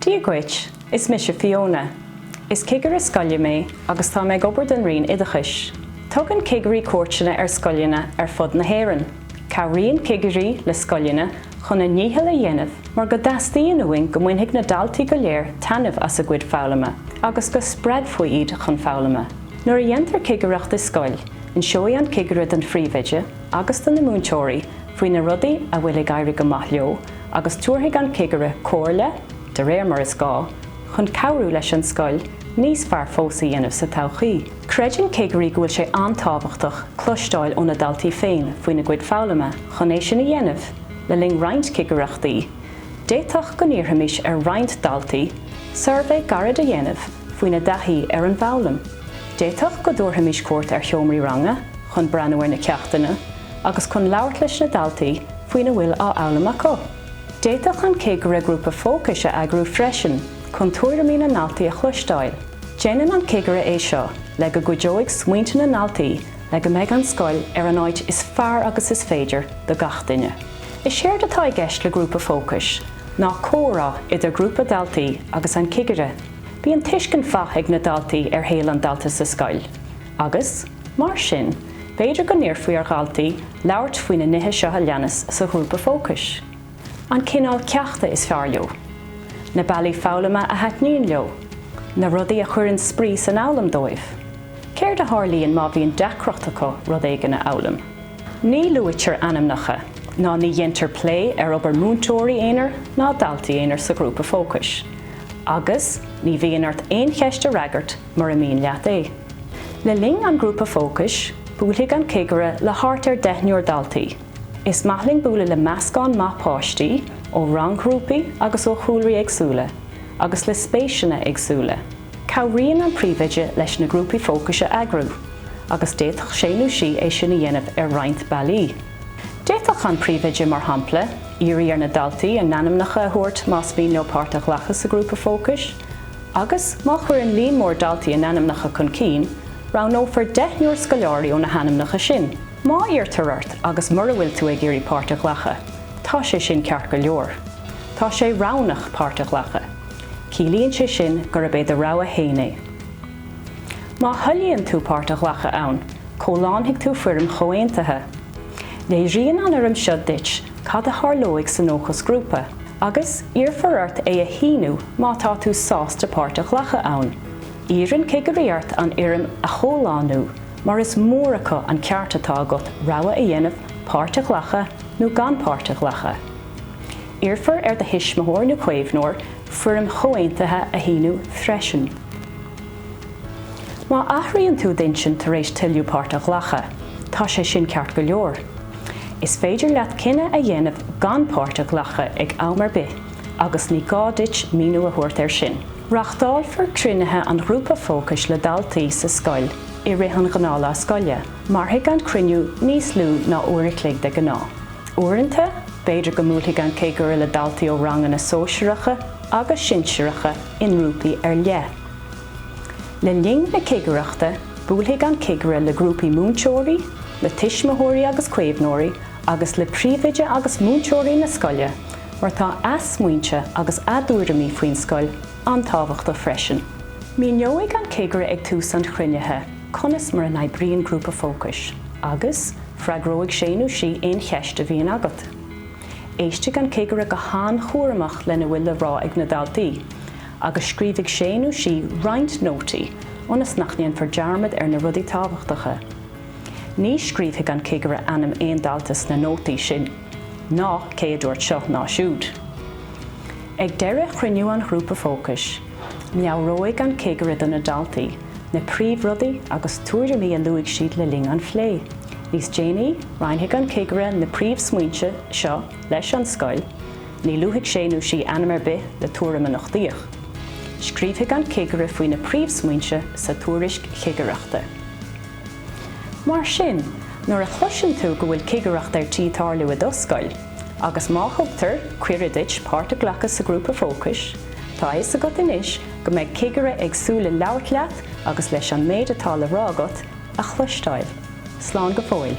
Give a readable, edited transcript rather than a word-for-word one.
Díaghaidh, is mis Fiona. Is Cigireachta scoile mé agus tá méid obair den rion idachais. Tugann Cigireachta cuairteanna scoileanna fud na hÉireann. Cabhraíonn Cigireachta le scoileanna chun na níthe le dhéanamh mar go dastaí uing go mhainfidh na Daltaí go léir tainmh as a gcuid fálamma, agus go spread faoi iad chun fálamma. Nuair a dhéantar Cigireachta scoil, in seoí an Cigireachta den phríomhaide agus den na múntóirí faoi na rudaí a bhfuil ag éirigh go maith leo, agus tuairthaigh an Cigireachta cóirle, de réir mar is gá, chun cabhrú leis an scoil níos fearr fós a dhéanamh sa todhchaí. Creideann Cigireachta go bhfuil sé antábhachtach clostáil ó na Daltaí féin faoi na gcuid fálamma chun é sin a dhéanamh le linn roinnt Cigireachtaí. Déitach go níorthaimís roinnt Daltaí, survey garad a dhéanamh faoi na daithí an bhfálam. Déitach go dúirthaimís cuairt cheomraí ranga chun breanúir na ceachtainna agus chun labhairt leis na Daltaí faoi na bhfuil á eolam acu. Déitach an Cigireachta grúpa Fócais a agrú freisin chun tuairimí na naltaí a chluisteáil. Déanann an Cigireachta é seo le go gcuideoigh smaointe na naltaí le go mbeidh an scoil an áit is fearr agus is féidir do gach duine. Is séir atá i gceist le grúpa Fócais ná córá idir grúpa Daltaí agus an Cigireachta. Bhí an tuiscin feadh ag na Daltaí héal an Dalta sa scoil. Agus, mar sin, féidir go níor faoi ar Daltaí labhairt faoi na nithe seo a leanas sa grúpa Fócais. An cinál ceachta is fearr leo. Na bailí fálamma a heitníonn leo. Na rudaí a chuireann spree san eolam dóibh. Céir de tharlaíonn má bhíonn deacracht acu rud éige na eolam. Ní luaitear anamnacha, ná ní dhéantar plé obair múntóirí éonar ná Daltaí éonar sa grúpa Fócais. Agus ní bhíonn ort aon cheiste reagart mar a míon leat é. Le linn an grúpa Fócais, buailfidh an Cigireachta le thart ar 10 Daltaí. Is maithling bualadh le meascán maithpáistí ó ranggrúpaí agus ó chúlraí agsúla, agus le spéisianna agsúla. Cabhraíonn an phríomhaide leis na grúpaí Fócais a agrú, agus déitach sé é sin a dhéanamh roinnt bailí. Déitach an phríomhaide mar hampla, iarraí ar na Daltaí an anamnacha a thabhairt más bhíonn leopáirteach leachas sa grúpa Fócais, agus má chuireann líon mór Daltaí an anamnacha chun cinn, rang nófar 10 scoileáirí ó na hanamnacha sin. Má iartarart agus mar a bhfuil tú ag iarraí páirteach leacha, tá sé sin ceart go leor. Tá sé ránach páirteach leacha. Cílíonn sé sin gur ab éidir rá a héine. Má thoilíonn tú páirteach leacha ann, comhlánfaidh tú fuirim choaontaithe. Léiríonn an orm seo duit cad a tharlóigh san óchas grúpa, agus iarfarart é a híniú má tá tú sásta páirteach leacha ann. Írann Cigireachta an iarm a chomhlánú, mar is mór acu an ceart atá agat rogha a dhéanamh páirteach leacha nó gan páirteach leacha. Iarfar ar de hisismóir nó cuéimhnóir fuirim choaontaithe a híniú freisin. Má athraíonn tú daon sin tar éis tuilliú páirteach leacha, tá sé sin ceart go leor. Is féidir leat cinenne a dhéanamh gan páirteach leacha ag ámar bith, agus ní gá duit míú a thabhairt ar sin. Reachtáil for cruinnithe an grúpa Fócais le Daltaí sa scoil i rithean gnála a scoile, mar thuig an cruinniú níos lú ná uairicligh de gná. Uaireanta, b'fhéidir go múlthaigh an Cigireachta le Daltaí ó rangan na sóisireacha agus sinsearacha in rúpaí ar le. Le linn na Cigireachta, buailfidh an Cigireachta le grúpaí múntóirí, le tuismitheoirí agus cuéimhnóirí, agus le phríomhaide agus múntóirí na scoile, mar tá smaointe agus adúramí faoin scoil antábhachta freisin. Míneoigh an Cigireachta ag tús an chruinnithe, conas mar an oibríonn grúpa Fócais, agus freagróigh sé aon cheiste bhíon agat. Éisteigh an Cigireachta go háan chuaireamach lena bhfuil le rá ag na Daltaí, agus scríbhigh sé roinnt nótaí ónas nachnaíonn for dearmad ar na rudaí tábhachtacha. Ní scríbhigh an Cigireachta anam aon daltas na nótaí sin, ná cé a dúirt seo ná siúd. Ag deireadh chruinniú an grúpa Fócais, meabhróigh an Cigireachta na Daltaí, na príomhrudaí agus tuairimí a luigh siad le linn an phlé. Níos déanaí roinfidh an Cigireachta na príomhsmaointe seo leis an scoil, ní luigh sé anamar bith le tuairimíochtaíoch. Scríbhigh an Cigireachta faoi na príomhsmaointe sa tuairisc Cigireachta. Mar sin, nuair a chluiseann tú go bhfuil Cigireachta ar tí tarlú a doscoil, agus má thugtar cuireadh duit páirteach leacha sa grúpa Fócais, tá is agat inis go mbeidh Cigireachta agsúla labhairt leat agus leis an méid atá le rá agat a chluisteáil. Slán go fóill.